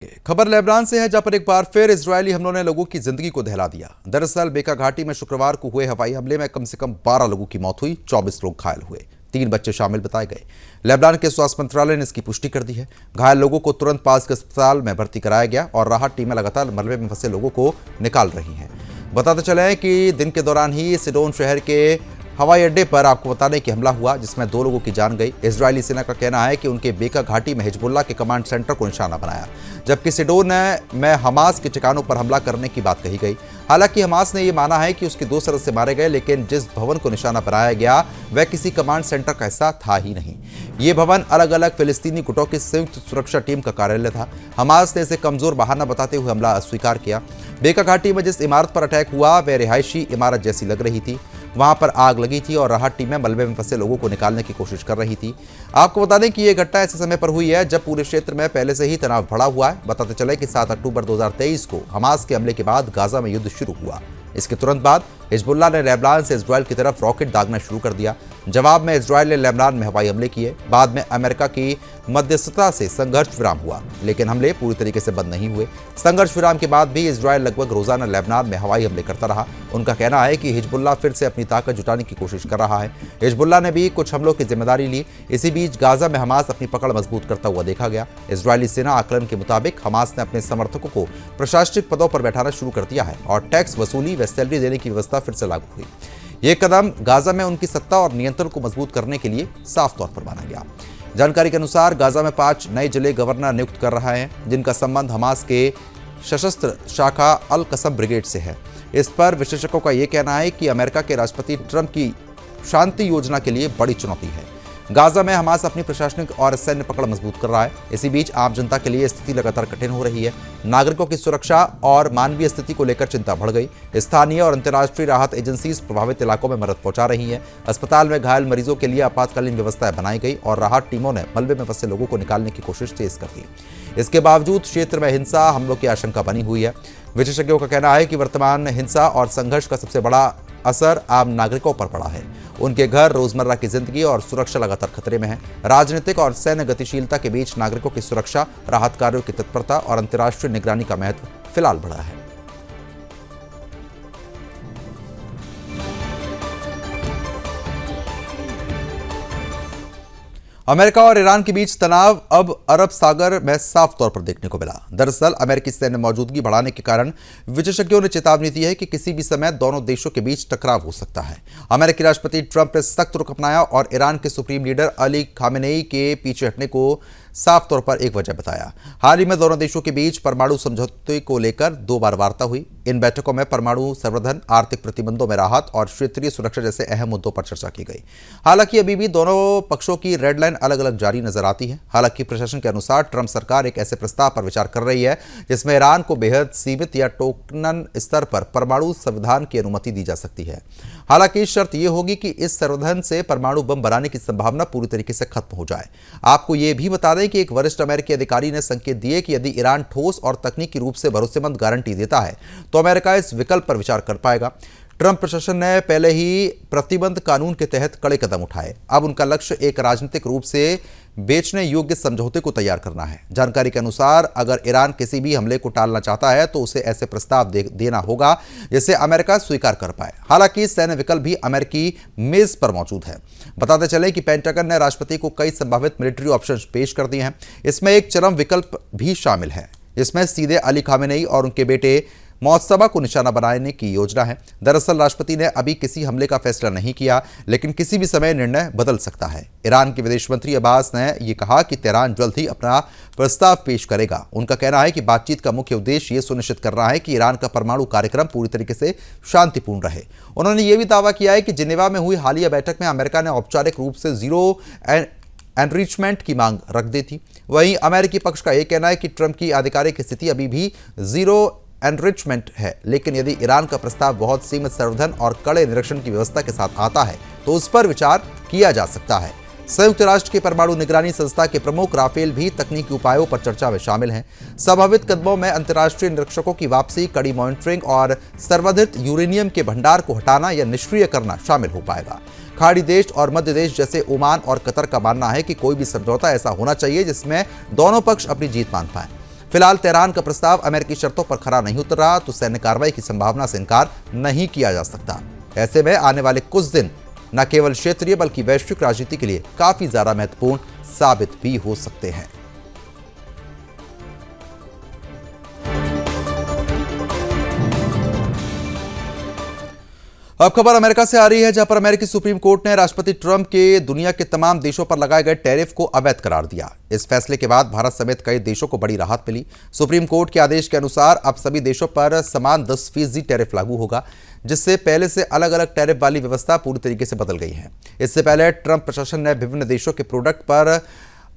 खबर लेबनान से है, जहां पर एक बार फिर इजरायली हमलों ने लोगों की जिंदगी को दहला दिया। दरअसल बेका घाटी में शुक्रवार को हुए हवाई हमले में कम से कम 12 लोगों की मौत हुई, 24 लोग घायल हुए, 3 बच्चे शामिल बताए गए। लेबनान के स्वास्थ्य मंत्रालय ने इसकी पुष्टि कर दी है। घायल लोगों को तुरंत पास के अस्पताल में भर्ती कराया गया और राहत टीमें लगातार मलबे में फंसे लोगों को निकाल रही हैं। बताते चले कि दिन के दौरान ही सिडोन शहर के हवाई अड्डे पर आपको बता दें कि हमला हुआ, जिसमें 2 लोगों की जान गई। इजरायली सेना का कहना है कि उनके बेका घाटी में हिजबुल्लाह के कमांड सेंटर को निशाना बनाया, जबकि सिडोन में हमास के ठिकानों पर हमला करने की बात कही गई। हालांकि हमास ने यह माना है कि उसके 2 सदस्य मारे गए, लेकिन जिस भवन को निशाना बनाया गया वह किसी कमांड सेंटर का हिस्सा था ही नहीं। ये भवन अलग अलग फिलिस्तीनी गुटों की संयुक्त सुरक्षा टीम का कार्यालय था। हमास ने इसे कमजोर बहाना बताते हुए हमला अस्वीकार किया। बेका घाटी में जिस इमारत पर अटैक हुआ वह रिहायशी इमारत जैसी लग रही थी। वहां पर आग लगी थी और राहत टीमें मलबे में फंसे लोगों को निकालने की कोशिश कर रही थी। आपको बता दें कि यह घटना ऐसे समय पर हुई है जब पूरे क्षेत्र में पहले से ही तनाव बढ़ा हुआ है। बताते चले कि 7 अक्टूबर 2023 को हमास के हमले के बाद गाजा में युद्ध शुरू हुआ। इसके तुरंत बाद हिजबुल्लाह ने लेबनान से इजरायल की तरफ रॉकेट दागना शुरू कर दिया। जवाब में इजरायल ने लेबनान में हवाई हमले किए। बाद में अमेरिका की मध्यस्थता से संघर्ष विराम हुआ, लेकिन हमले पूरी तरीके से बंद नहीं हुए। संघर्ष विराम के बाद भी इजरायल लगभग रोजाना लेबनान में हवाई हमले करता रहा। उनका कहना है कि हिजबुल्लाह फिर से अपनी ताकत जुटाने की कोशिश कर रहा है। हिजबुल्लाह ने भी कुछ हमलों की जिम्मेदारी ली। इसी बीच गाजा में हमास अपनी पकड़ मजबूत करता हुआ देखा गया। इजरायली सेना आकलन के मुताबिक हमास ने अपने समर्थकों को प्रशासनिक पदों पर बैठाना शुरू कर दिया है और टैक्स वसूली व सैलरी देने की व्यवस्था फिर से लागू हुई। ये कदम गाजा में उनकी सत्ता और नियंत्रण को मजबूत करने के लिए साफ तौर पर माना गया। जानकारी के अनुसार गाजा में 5 नए जिले गवर्नर नियुक्त कर रहा है, जिनका संबंध हमास के सशस्त्र शाखा अल कसम ब्रिगेड से है। इस पर विशेषज्ञों का यह कहना है कि अमेरिका के राष्ट्रपति ट्रंप की शांति योजना के लिए बड़ी चुनौती है। गाजा में हमास अपनी प्रशासनिक और सैन्य पकड़ मजबूत कर रहा है। इसी बीच आम जनता के लिए स्थिति लगातार कठिन हो रही है। नागरिकों की सुरक्षा और मानवीय स्थिति को लेकर चिंता बढ़ गई। स्थानीय और अंतर्राष्ट्रीय राहत एजेंसी प्रभावित इलाकों में मदद पहुंचा रही है। अस्पताल में घायल मरीजों के लिए आपातकालीन व्यवस्थाएं बनाई गई और राहत टीमों ने मलबे में फंसे लोगों को निकालने की कोशिश तेज कर दी। इसके बावजूद क्षेत्र में हिंसा हमलों की आशंका बनी हुई है। विशेषज्ञों का कहना है कि वर्तमान हिंसा और संघर्ष का सबसे बड़ा असर आम नागरिकों पर पड़ा है। उनके घर, रोजमर्रा की जिंदगी और सुरक्षा लगातार खतरे में है। राजनीतिक और सैन्य गतिशीलता के बीच नागरिकों की सुरक्षा, राहत कार्यों की तत्परता और अंतर्राष्ट्रीय निगरानी का महत्व फिलहाल बढ़ा है। अमेरिका और ईरान के बीच तनाव अब अरब सागर में साफ तौर पर देखने को मिला। दरअसल अमेरिकी सैन्य मौजूदगी बढ़ाने के कारण विशेषज्ञों ने चेतावनी दी है कि किसी भी समय दोनों देशों के बीच टकराव हो सकता है। अमेरिकी राष्ट्रपति ट्रंप ने सख्त रुख अपनाया और ईरान के सुप्रीम लीडर अली खामेनेई के पीछे हटने को साफ तौर पर एक वजह बताया। हाल ही में दोनों देशों के बीच परमाणु समझौते को लेकर 2 बार वार्ता हुई। इन बैठकों में परमाणु संवर्धन, आर्थिक प्रतिबंधों में राहत और क्षेत्रीय सुरक्षा जैसे अहम मुद्दों पर चर्चा की गई। हालांकि अभी भी दोनों पक्षों की रेड लाइन अलग अलग जारी नजर आती है। हालांकि प्रशासन के अनुसार ट्रंप सरकार एक ऐसे प्रस्ताव पर विचार कर रही है जिसमें ईरान को बेहद सीमित या टोकन स्तर पर परमाणु संविधान की अनुमति दी जा सकती है। हालांकि शर्त यह होगी कि इस संविधान से परमाणु बम बनाने की संभावना पूरी तरीके से खत्म हो जाए। आपको यह भी बता दें कि एक वरिष्ठ अमेरिकी अधिकारी ने संकेत दिए कि यदि ईरान ठोस और तकनीकी रूप से भरोसेमंद गारंटी देता है तो अमेरिका इस विकल्प पर विचार कर पाएगा। ट्रंप प्रशासन ने पहले ही प्रतिबंध कानून के तहत कड़े कदम उठाए। अब उनका लक्ष्य एक राजनीतिक रूप से बेचने योग्य समझौते को तैयार करना है। जानकारी के अनुसार अगर ईरान किसी भी हमले को टालना चाहता है तो उसे ऐसे प्रस्ताव देना होगा जिसे अमेरिका स्वीकार कर पाए। हालांकि सैन्य विकल्प भी अमेरिकी मेज पर मौजूद है। बताते चले कि पेंटागन ने राष्ट्रपति को कई संभावित मिलिट्री ऑप्शंस पेश कर दिए हैं। इसमें एक चरम विकल्प भी शामिल है, जिसमें सीधे अली खामेनेई और उनके बेटे मौसबा को निशाना बनाने की योजना है। दरअसल राष्ट्रपति ने अभी किसी हमले का फैसला नहीं किया, लेकिन किसी भी समय निर्णय बदल सकता है। ईरान के विदेश मंत्री अब्बास ने यह कहा कि तेहरान जल्द ही अपना प्रस्ताव पेश करेगा। उनका कहना है कि बातचीत का मुख्य उद्देश्य यह सुनिश्चित करना है कि ईरान का परमाणु कार्यक्रम पूरी तरीके से शांतिपूर्ण रहे। उन्होंने यह भी दावा किया है कि जिनेवा में हुई हालिया बैठक में अमेरिका ने औपचारिक रूप से जीरो एनरिचमेंट की मांग रख दी थी। वहीं अमेरिकी पक्ष का यह कहना है कि ट्रंप की आधिकारिक स्थिति अभी भी जीरो एनरिचमेंट है, लेकिन यदि ईरान का प्रस्ताव बहुत सीमित संवर्धन और कड़े निरीक्षण की व्यवस्था के साथ आता है तो उस पर विचार किया जा सकता है। संयुक्त राष्ट्र की परमाणु निगरानी संस्था के प्रमुख राफेल भी तकनीकी उपायों पर चर्चा में शामिल हैं। संभावित कदमों में अंतर्राष्ट्रीय निरीक्षकों की वापसी, कड़ी मॉनिटरिंग और संवर्धित यूरेनियम के भंडार को हटाना या निष्क्रिय करना शामिल हो पाएगा। खाड़ी देश और मध्य देश जैसे ओमान और कतर का मानना है कि कोई भी समझौता ऐसा होना चाहिए जिसमें दोनों पक्ष अपनी जीत मान पाएं। फिलहाल तेहरान का प्रस्ताव अमेरिकी शर्तों पर खरा नहीं उतर रहा तो सैन्य कार्रवाई की संभावना से इनकार नहीं किया जा सकता। ऐसे में आने वाले कुछ दिन न केवल क्षेत्रीय बल्कि वैश्विक राजनीति के लिए काफी ज्यादा महत्वपूर्ण साबित भी हो सकते हैं। अब खबर अमेरिका से आ रही है, जहां पर अमेरिकी सुप्रीम कोर्ट ने राष्ट्रपति ट्रंप के दुनिया के तमाम देशों पर लगाए गए टैरिफ को अवैध करार दिया। इस फैसले के बाद भारत समेत कई देशों को बड़ी राहत मिली। सुप्रीम कोर्ट के आदेश के अनुसार अब सभी देशों पर समान 10% टैरिफ लागू होगा, जिससे पहले से अलग अलग टैरिफ वाली व्यवस्था पूरी तरीके से बदल गई है। इससे पहले ट्रंप प्रशासन ने विभिन्न देशों के प्रोडक्ट पर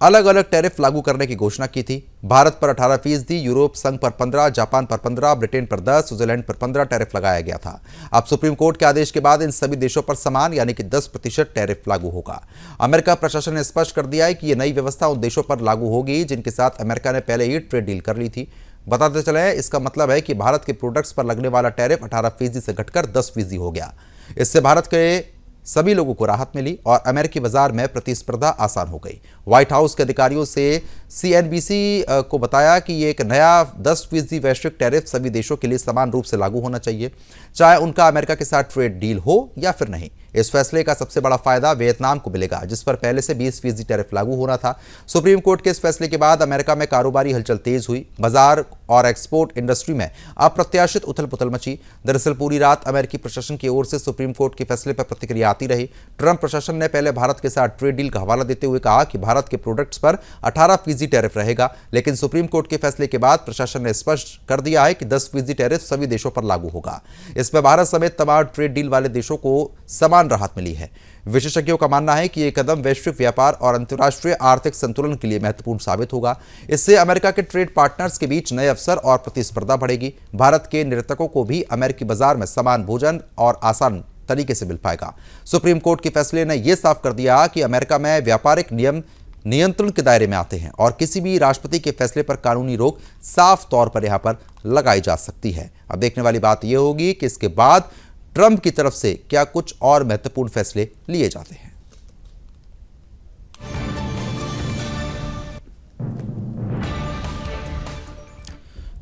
अलग अलग टैरिफ लागू करने की घोषणा की थी। भारत पर 18%, यूरोप संघ पर 15%, जापान पर 15%, ब्रिटेन पर 10%, स्विट्जरलैंड पर 15% टैरिफ लगाया गया था। अब सुप्रीम कोर्ट के आदेश के बाद इन सभी देशों पर समान यानी कि 10% टैरिफ लागू होगा। अमेरिका प्रशासन ने स्पष्ट कर दिया है कि यह नई व्यवस्था उन देशों पर लागू होगी जिनके साथ अमेरिका ने पहले ही ट्रेड डील कर ली थी। बताते चले, इसका मतलब है कि भारत के प्रोडक्ट्स पर लगने वाला टैरिफ 18% से घटकर 10% हो गया। इससे भारत के सभी लोगों को राहत मिली और अमेरिकी बाजार में प्रतिस्पर्धा आसान हो गई। व्हाइट हाउस के अधिकारियों से सीएनबीसी को बताया कि ये एक नया 10% वैश्विक टैरिफ सभी देशों के लिए समान रूप से लागू होना चाहिए, चाहे उनका अमेरिका के साथ ट्रेड डील हो या फिर नहीं। इस फैसले का सबसे बड़ा फायदा वियतनाम को मिलेगा, जिस पर पहले से 20% टैरिफ लागू होना था। सुप्रीम कोर्ट के इस फैसले के बाद अमेरिका में कारोबारी हलचल तेज हुई। बाजार और एक्सपोर्ट इंडस्ट्री में अप्रत्याशित उथल पुथल मची। दरअसल पूरी रात अमेरिकी प्रशासन की ओर से सुप्रीम कोर्ट के फैसले पर प्रतिक्रिया आती रही। ट्रंप प्रशासन ने पहले भारत के साथ ट्रेड डील का हवाला देते हुए कहा कि भारत के प्रोडक्ट्स पर 18% टैरिफ रहेगा, लेकिन सुप्रीम कोर्ट के फैसले के बाद प्रशासन ने स्पष्ट कर दिया है कि 10% टैरिफ सभी देशों पर लागू होगा। इसमें भारत समेत तमाम ट्रेड डील वाले देशों को समान राहत मिली है। विशेषज्ञों का मानना है कि यह कदम वैश्विक व्यापार और अंतर्राष्ट्रीय आर्थिक संतुलन के लिए महत्वपूर्ण साबित होगा। इससे अमेरिका के ट्रेड पार्टनर्स के बीच नए अवसर और प्रतिस्पर्धा बढ़ेगी। भारत के निर्यातकों को भी अमेरिकी बाजार में समान भोजन और आसान तरीके से मिल पाएगा। सुप्रीम कोर्ट के फैसले ने यह साफ कर दिया कि अमेरिका में व्यापारिक नियम नियंत्रण के दायरे में आते हैं और किसी भी राष्ट्रपति के फैसले पर कानूनी रोक साफ तौर पर यहां पर लगाई जा सकती है। अब देखने वाली बात यह होगी कि इसके बाद ट्रंप की तरफ से क्या कुछ और महत्वपूर्ण फैसले लिए जाते हैं।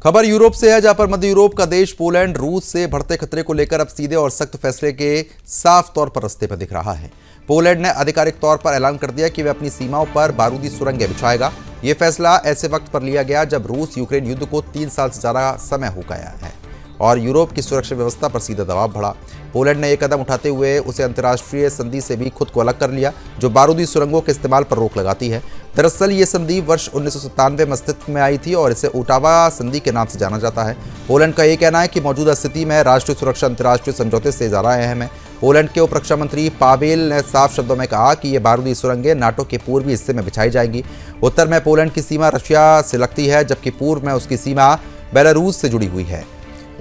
खबर यूरोप से है, जहां पर मध्य यूरोप का देश पोलैंड रूस से बढ़ते खतरे को लेकर अब सीधे और सख्त फैसले के साफ तौर पर रास्ते पर दिख रहा है। पोलैंड ने आधिकारिक तौर पर ऐलान कर दिया कि वह अपनी सीमाओं पर बारूदी सुरंगें बिछाएगा। यह फैसला ऐसे वक्त पर लिया गया जब रूस यूक्रेन युद्ध को 3 साल से ज्यादा समय हो गया है और यूरोप की सुरक्षा व्यवस्था पर सीधा दबाव बढ़ा। पोलैंड ने यह कदम उठाते हुए उसे अंतर्राष्ट्रीय संधि से भी खुद को अलग कर लिया, जो बारूदी सुरंगों के इस्तेमाल पर रोक लगाती है। दरअसल ये संधि वर्ष 1997 में अस्तित्व में आई थी और इसे ओटावा संधि के नाम से जाना जाता है। पोलैंड का यह कहना है कि मौजूदा स्थिति में राष्ट्रीय सुरक्षा अंतर्राष्ट्रीय समझौते से ज़्यादा अहम है। पोलैंड के उप रक्षा मंत्री पावेल ने साफ शब्दों में कहा कि ये बारूदी सुरंगें नाटो के पूर्वी हिस्से में बिछाई जाएंगी। उत्तर में पोलैंड की सीमा रशिया से लगती है, जबकि पूर्व में उसकी सीमा बेलारूस से जुड़ी हुई है।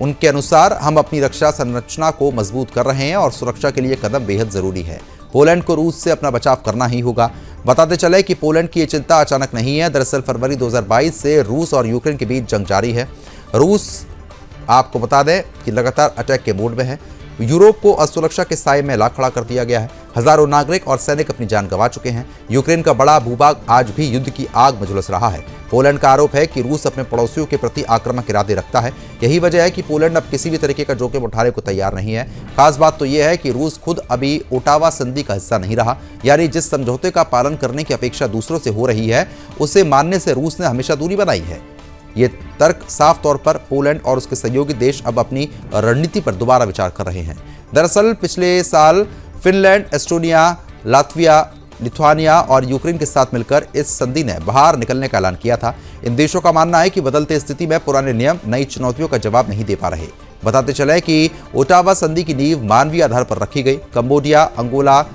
उनके अनुसार हम अपनी रक्षा संरचना को मजबूत कर रहे हैं और सुरक्षा के लिए कदम बेहद जरूरी है। पोलैंड को रूस से अपना बचाव करना ही होगा। बताते चले कि पोलैंड की ये चिंता अचानक नहीं है। दरअसल फरवरी 2022 से रूस और यूक्रेन के बीच जंग जारी है। रूस, आपको बता दें कि लगातार अटैक के मोड में है। यूरोप को असुरक्षा के साए में ला खड़ा कर दिया गया है। हजारों नागरिक और सैनिक अपनी जान गंवा चुके हैं। यूक्रेन का बड़ा भूभाग आज भी युद्ध की आग में झुलस रहा है। पोलैंड का आरोप है कि रूस अपने पड़ोसियों के प्रति आक्रामक इरादे रखता है। यही वजह है कि पोलैंड अब किसी भी तरीके का जोखिम उठाने को तैयार नहीं है। खास बात तो यह है कि रूस खुद अभी ओटावा संधि का हिस्सा नहीं रहा, यानी जिस समझौते का पालन करने की अपेक्षा दूसरों से हो रही है उसे मानने से रूस ने हमेशा दूरी बनाई है। ये तर्क साफ तौर पर पोलैंड और उसके सहयोगी देश अब अपनी रणनीति पर दोबारा विचार कर रहे हैं। दरअसल पिछले साल फिनलैंड, एस्टोनिया, लात्विया, लिथुआनिया और यूक्रेन के साथ मिलकर इस संधि ने बाहर निकलने का ऐलान किया था। इन देशों का मानना है कि बदलते स्थिति में पुराने नियम नई चुनौतियों का जवाब नहीं दे पा रहे। बताते चले कि ओटावा संधि की नींव मानवीय आधार पर रखी गई। कंबोडिया, अंगोला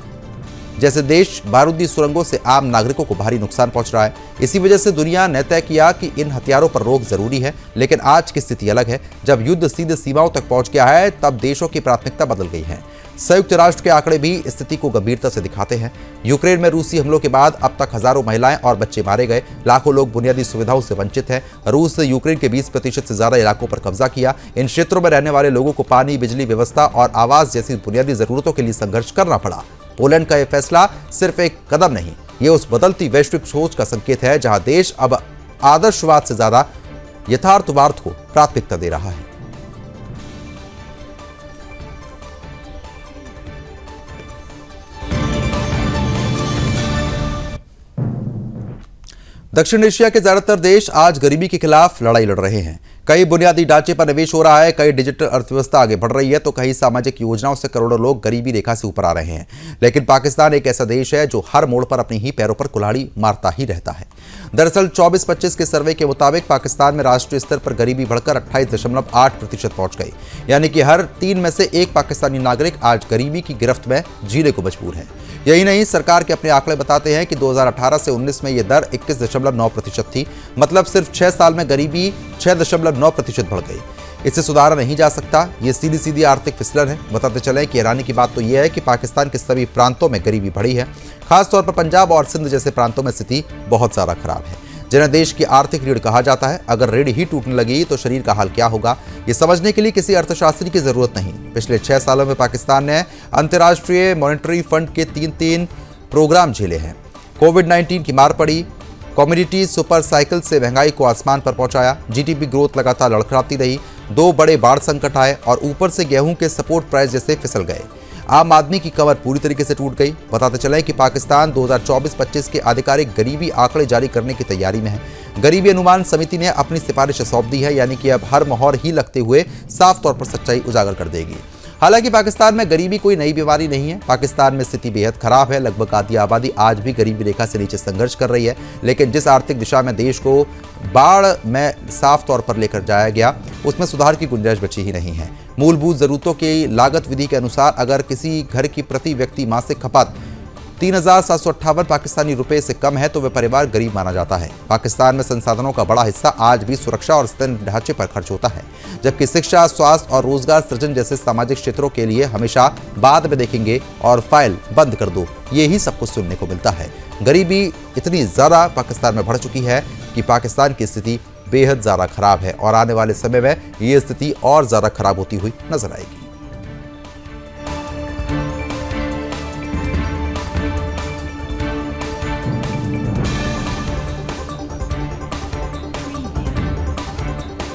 जैसे देश बारूदी सुरंगों से आम नागरिकों को भारी नुकसान पहुंच रहा है। इसी वजह से दुनिया ने तय किया कि इन हथियारों पर रोक जरूरी है। लेकिन आज की स्थिति अलग है। जब युद्ध सीधे सीमाओं तक पहुंच गया है, तब देशों की प्राथमिकता बदल गई है। संयुक्त राष्ट्र के आंकड़े भी स्थिति को गंभीरता से दिखाते हैं। यूक्रेन में रूसी हमलों के बाद अब तक हजारों महिलाएं और बच्चे मारे गए। लाखों लोग बुनियादी सुविधाओं से वंचित हैं। रूस ने यूक्रेन के 20% से ज्यादा इलाकों पर कब्जा किया। इन क्षेत्रों में रहने वाले लोगों को पानी, बिजली व्यवस्था और आवास जैसी बुनियादी जरूरतों के लिए संघर्ष करना पड़ा। पोलैंड का यह फैसला सिर्फ एक कदम नहीं, ये उस बदलती वैश्विक सोच का संकेत है जहां देश अब आदर्शवाद से ज्यादा यथार्थवाद को प्राथमिकता दे रहा है। दक्षिण एशिया के ज्यादातर देश आज गरीबी के खिलाफ लड़ाई लड़ रहे हैं। कई बुनियादी ढांचे पर निवेश हो रहा है, कई डिजिटल अर्थव्यवस्था आगे बढ़ रही है, तो कई सामाजिक योजनाओं से करोड़ों लोग गरीबी रेखा से ऊपर आ रहे हैं। लेकिन पाकिस्तान एक ऐसा देश है जो हर मोड़ पर अपनी ही पैरों पर कुल्हाड़ी मारता ही रहता है। दरअसल 24-25 के सर्वे के मुताबिक पाकिस्तान में राष्ट्रीय स्तर पर गरीबी बढ़कर 28.8% पहुंच गई, यानी कि हर 3 में से 1 पाकिस्तानी नागरिक आज गरीबी की गिरफ्त में जीने को मजबूर है। यही नहीं, सरकार के अपने आंकड़े बताते हैं कि 2018 से 19 में यह दर 21.9% थी, मतलब सिर्फ 6 साल में गरीबी 6.9% बढ़ गई। इससे सुधारा नहीं जा सकता, ये सीधी सीधी आर्थिक फिसलन है। बताते चलें कि हैरानी की बात तो यह है कि पाकिस्तान के सभी प्रांतों में गरीबी बढ़ी है। खासतौर पर पंजाब और सिंध जैसे प्रांतों में स्थिति बहुत ज़्यादा खराब है, जिन्हें देश की आर्थिक रीढ़ कहा जाता है। अगर रीढ़ ही टूटने लगी तो शरीर का हाल क्या होगा, ये समझने के लिए किसी अर्थशास्त्री की जरूरत नहीं। पिछले 6 सालों में पाकिस्तान ने अंतर्राष्ट्रीय मॉनेटरी फंड के 3 प्रोग्राम झेले हैं। कोविड-19 की मार पड़ी, कम्युनिटी सुपर साइकिल से महंगाई को आसमान पर पहुंचाया, जीडीपी ग्रोथ लगातार लड़खड़ाती रही, 2 बड़े बाढ़ संकट आए और ऊपर से गेहूं के सपोर्ट प्राइस जैसे फिसल गए। आम आदमी की कमर पूरी तरीके से टूट गई। बताते चलें कि पाकिस्तान 2024-25 के आधिकारिक गरीबी आंकड़े जारी करने की तैयारी में है। गरीबी अनुमान समिति ने अपनी सिफारिश सौंप दी है, यानी कि अब हर मोहर ही लगते हुए साफ तौर पर सच्चाई उजागर कर देगी। हालांकि पाकिस्तान में गरीबी कोई नई बीमारी नहीं है। पाकिस्तान में स्थिति बेहद खराब है। लगभग आधी आबादी आज भी गरीबी रेखा से नीचे संघर्ष कर रही है। लेकिन जिस आर्थिक दिशा में देश को बाढ़ में साफ तौर पर लेकर जाया गया, उसमें सुधार की गुंजाइश बची ही नहीं है। मूलभूत जरूरतों की लागत विधि के अनुसार अगर किसी घर की प्रति व्यक्ति मासिक खपत 3,758 पाकिस्तानी रुपए से कम है तो वह परिवार गरीब माना जाता है। पाकिस्तान में संसाधनों का बड़ा हिस्सा आज भी सुरक्षा और स्तंभ ढांचे पर खर्च होता है, जबकि शिक्षा, स्वास्थ्य और रोजगार सृजन जैसे सामाजिक क्षेत्रों के लिए हमेशा बाद में देखेंगे और फाइल बंद कर दो, ये ही सब कुछ सुनने को मिलता है। गरीबी इतनी ज़्यादा पाकिस्तान में बढ़ चुकी है कि पाकिस्तान की स्थिति बेहद ज़्यादा खराब है और आने वाले समय में ये स्थिति और ज़्यादा खराब होती हुई नजर आएगी।